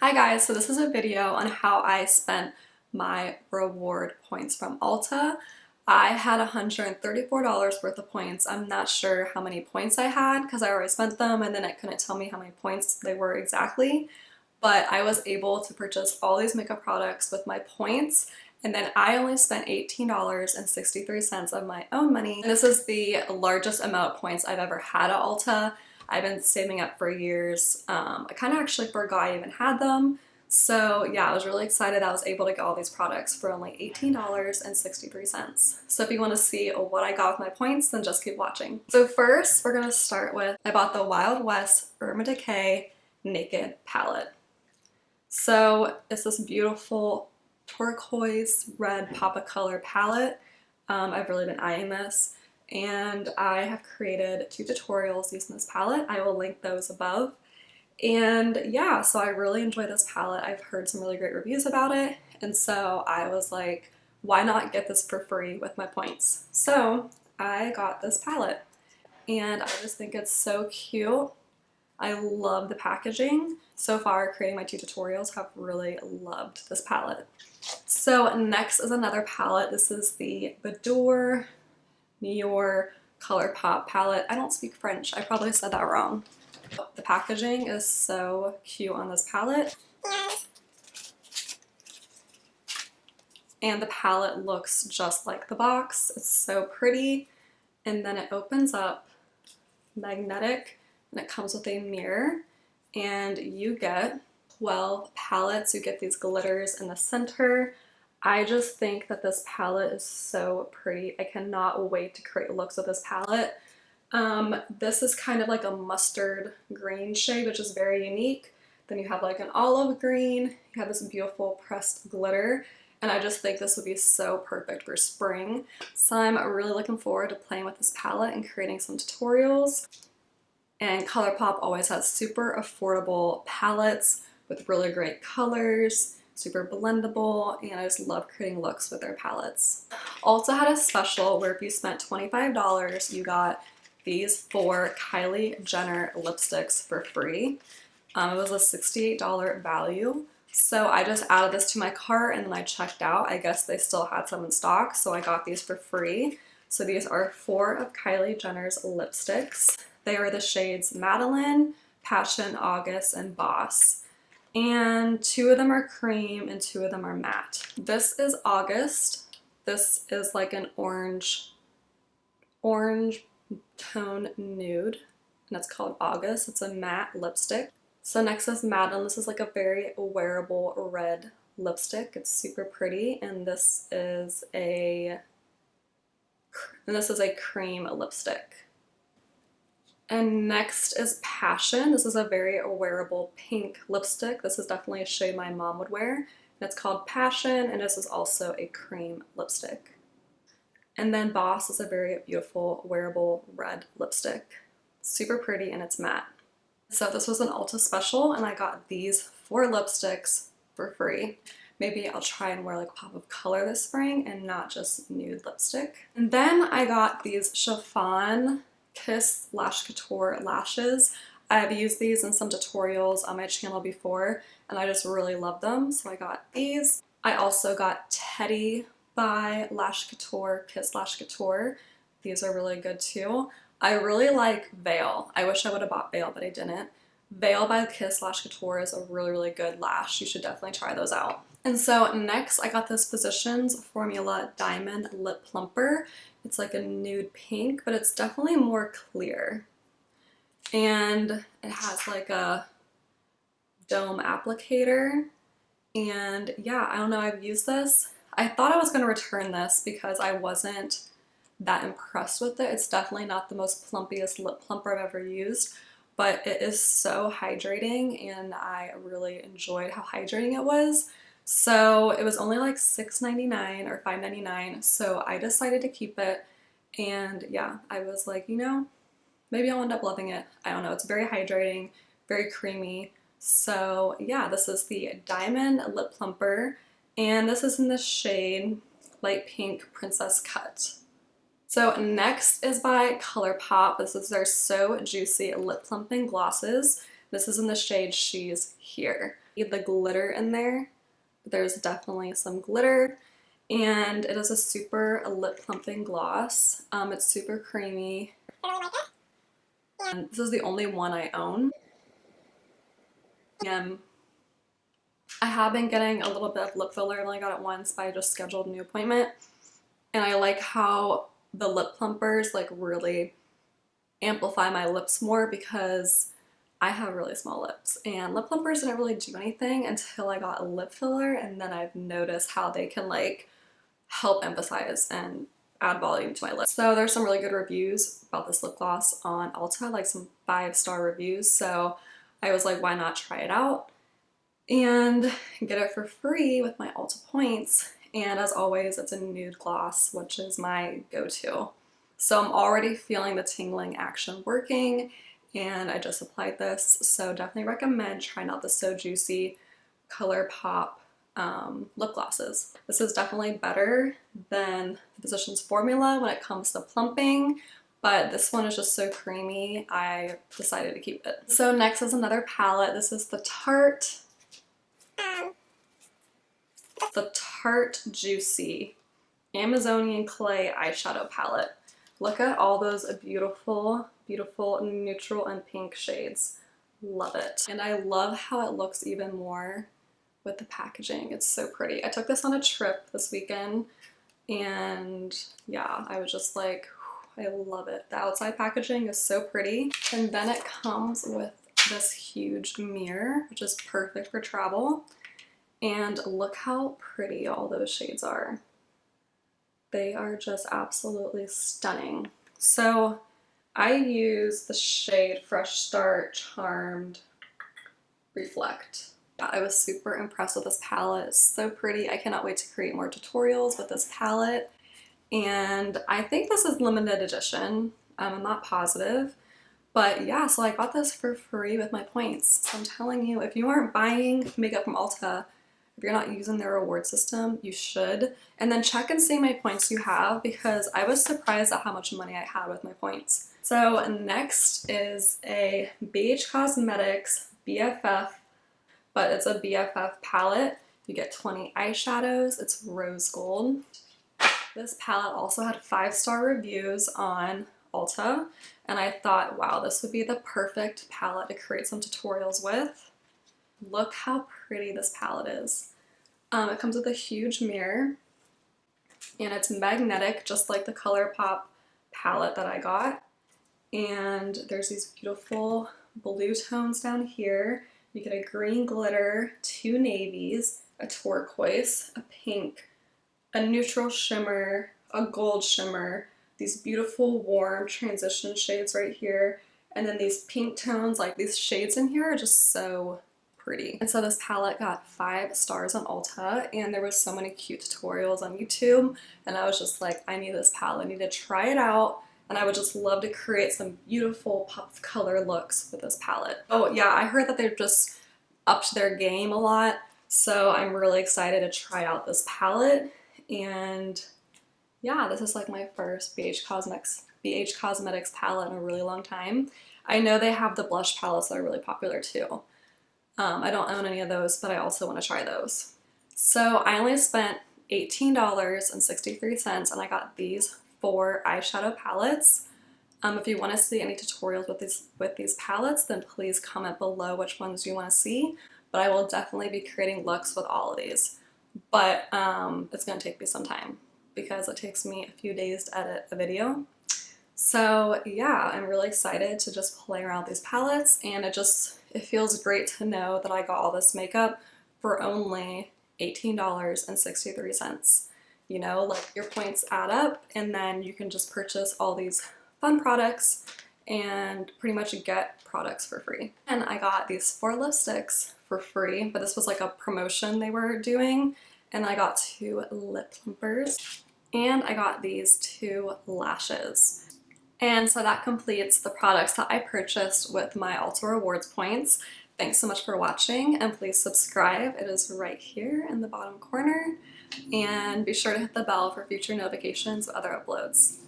Hi guys, so this is a video on how I spent my reward points from Ulta. I had $134 worth of points. I'm not sure how many points I had because I already spent them and then it couldn't tell me how many points they were exactly. But I was able to purchase all these makeup products with my points, and then I only spent $18.63 of my own money. And this is the largest amount of points I've ever had at Ulta. I've been saving up for years. I kind of actually forgot I even had them. So yeah, I was really excited I was able to get all these products for only $18.63. So if you want to see what I got with my points, then just keep watching. So first, we're gonna start with, I bought the Wild West Urban Decay Naked Palette. So it's this beautiful turquoise red pop of color palette. I've really been eyeing this, and I have created 2 tutorials using this palette. I will link those above. And yeah, so I really enjoy this palette. I've heard some really great reviews about it, and so I was like, why not get this for free with my points? So I got this palette, and I just think it's so cute. I love the packaging. So far, creating my 2 tutorials, have really loved this palette. So next is another palette. This is the Boudoir Nior Colourpop palette. I don't speak French. I probably said that wrong. The packaging is so cute on this palette. And the palette looks just like the box. It's so pretty. And then it opens up magnetic, and it comes with a mirror, and you get 12 palettes. You get these glitters in the center. I just think that this palette is so pretty. I cannot wait to create looks with this palette. This is kind of like a mustard green shade, which is very unique. Then you have like an olive green. You have this beautiful pressed glitter. And I just think this would be so perfect for spring. So I'm really looking forward to playing with this palette and creating some tutorials. And Colourpop always has super affordable palettes with really great colors, super blendable, and I just love creating looks with their palettes. Ulta had a special where if you spent $25, you got these 4 Kylie Jenner lipsticks for free. It was a $68 value. So I just added this to my cart and then I checked out. I guess they still had some in stock, so I got these for free. So these are 4 of Kylie Jenner's lipsticks. They are the shades Madeline, Passion, August, and Boss. And 2 of them are cream and 2 of them are matte. This is August. This is like an orange tone nude, and it's called August. It's a matte lipstick. So next is Madeline. This is like a very wearable red lipstick. It's super pretty, and this is a cream lipstick. And next is Passion. This is a very wearable pink lipstick. This is definitely a shade my mom would wear. And it's called Passion, and this is also a cream lipstick. And then Boss is a very beautiful wearable red lipstick. Super pretty, and it's matte. So this was an Ulta special, and I got these 4 lipsticks for free. Maybe I'll try and wear like pop of color this spring and not just nude lipstick. And then I got these chiffon Kiss Lash Couture lashes. I've used these in some tutorials on my channel before, and I just really love them, so I got these. I also got Teddy by Lash Couture, Kiss Lash Couture. These are really good too. I really like Veil. I wish I would have bought Veil, but I didn't. Veil by Kiss Lash Couture is a really good lash. You should definitely try those out. And so next I got this Physicians Formula Diamond Lip Plumper. It's like a nude pink, but it's definitely more clear. And it has like a dome applicator. And yeah, I don't know, I've used this. I thought I was going to return this because I wasn't that impressed with it. It's definitely not the most plumpiest lip plumper I've ever used, but it is so hydrating, and I really enjoyed how hydrating it was. So it was only like $6.99 or $5.99, so I decided to keep it. And yeah, I was like, you know, maybe I'll end up loving it. I don't know, it's very hydrating, very creamy. So yeah, this is the Diamond Lip Plumper, and this is in the shade Light Pink Princess Cut. So next is by Colourpop. This is their So Juicy Lip Plumping Glosses. This is in the shade She's Here. the glitter in there. There's definitely some glitter, and it is a super lip plumping gloss. It's super creamy. I really like it. And this is the only one I own. I have been getting a little bit of lip filler. I only got it once, but I just scheduled a new appointment. And I like how the lip plumpers like really amplify my lips more because I have really small lips, and lip plumpers didn't really do anything until I got a lip filler, and then I've noticed how they can like help emphasize and add volume to my lips. So there's some really good reviews about this lip gloss on Ulta, like some 5-star reviews. So I was like, why not try it out and get it for free with my Ulta points. And as always, it's a nude gloss, which is my go-to. So I'm already feeling the tingling action working, and I just applied this. So definitely recommend trying out the So Juicy Colourpop lip glosses. This is definitely better than the Physicians Formula when it comes to plumping, but this one is just so creamy, I decided to keep it. So next is another palette. This is the Tarte Juicy Amazonian Clay eyeshadow palette. Look at all those beautiful, beautiful neutral and pink shades. Love it. And I love how it looks even more with the packaging. It's so pretty. I took this on a trip this weekend, and yeah, I was just like, I love it. The outside packaging is so pretty. And then it comes with this huge mirror, which is perfect for travel. And look how pretty all those shades are. They are just absolutely stunning. So I use the shade Fresh Start Charmed Reflect. I was super impressed with this palette. It's so pretty. I cannot wait to create more tutorials with this palette. And I think this is limited edition. I'm not positive. But yeah, so I got this for free with my points. So I'm telling you, if you aren't buying makeup from Ulta, if you're not using their reward system, you should. And then check and see my points you have, because I was surprised at how much money I had with my points. So next is a BH Cosmetics BFF, but it's a BFF palette. You get 20 eyeshadows. It's rose gold. This palette also had 5-star reviews on Ulta, and I thought, wow, this would be the perfect palette to create some tutorials with. Look how pretty this palette is. It comes with a huge mirror, and it's magnetic, just like the Colourpop palette that I got. And there's these beautiful blue tones down here. You get a green glitter, 2 navies, a turquoise, a pink, a neutral shimmer, a gold shimmer, these beautiful warm transition shades right here, and then these pink tones. Like, these shades in here are just so pretty. And so this palette got 5 stars on Ulta, and there was so many cute tutorials on YouTube, and I was just like, I need this palette, I need to try it out, and I would just love to create some beautiful pop of color looks with this palette. Oh yeah, I heard that they've just upped their game a lot, so I'm really excited to try out this palette. And yeah, this is like my first BH Cosmetics palette in a really long time. I know they have the blush palettes that are really popular too. I don't own any of those, but I also want to try those. So I only spent $18.63, and I got these 4 eyeshadow palettes. If you want to see any tutorials with these palettes, then please comment below which ones you want to see. But I will definitely be creating looks with all of these. But it's going to take me some time, because it takes me a few days to edit a video. So yeah, I'm really excited to just play around with these palettes, and it feels great to know that I got all this makeup for only $18.63. You know, like, your points add up, and then you can just purchase all these fun products and pretty much get products for free. And I got these 4 lipsticks for free, but this was like a promotion they were doing. And I got 2 lip plumpers, and I got these 2 lashes. And so that completes the products that I purchased with my Ulta Rewards points. Thanks so much for watching, and please subscribe. It is right here in the bottom corner. And be sure to hit the bell for future notifications of other uploads.